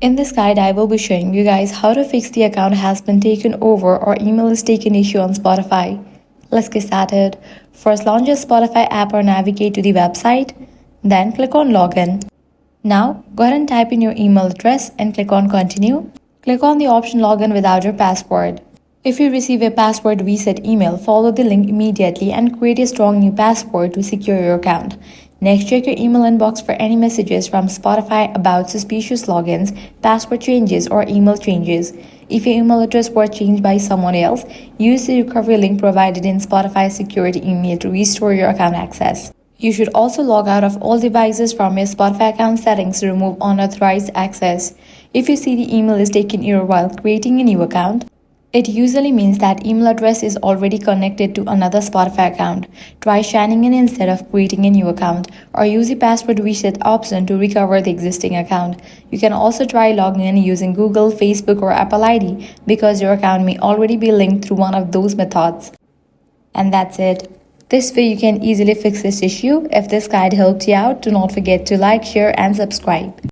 In this guide, I will be showing you guys how to fix the account has been taken over or email is taken issue on Spotify. Let's get started. First, launch your Spotify app or navigate to the website. Then click on Login. Now, go ahead and type in your email address and click on Continue. Click on the option Login without your password. If you receive a password reset email, follow the link immediately and create a strong new password to secure your account. Next, check your email inbox for any messages from Spotify about suspicious logins, password changes, or email changes. If your email address was changed by someone else, use the recovery link provided in Spotify's security email to restore your account access. You should also log out of all devices from your Spotify account settings to remove unauthorized access. If you see the email is taken error while creating a new account, it usually means that email address is already connected to another Spotify account. Try signing in instead of creating a new account, or use the password reset option to recover the existing account. You can also try logging in using Google, Facebook, or Apple ID because your account may already be linked through one of those methods. And that's it. This way you can easily fix this issue. If this guide helped you out, do not forget to like, share, and subscribe.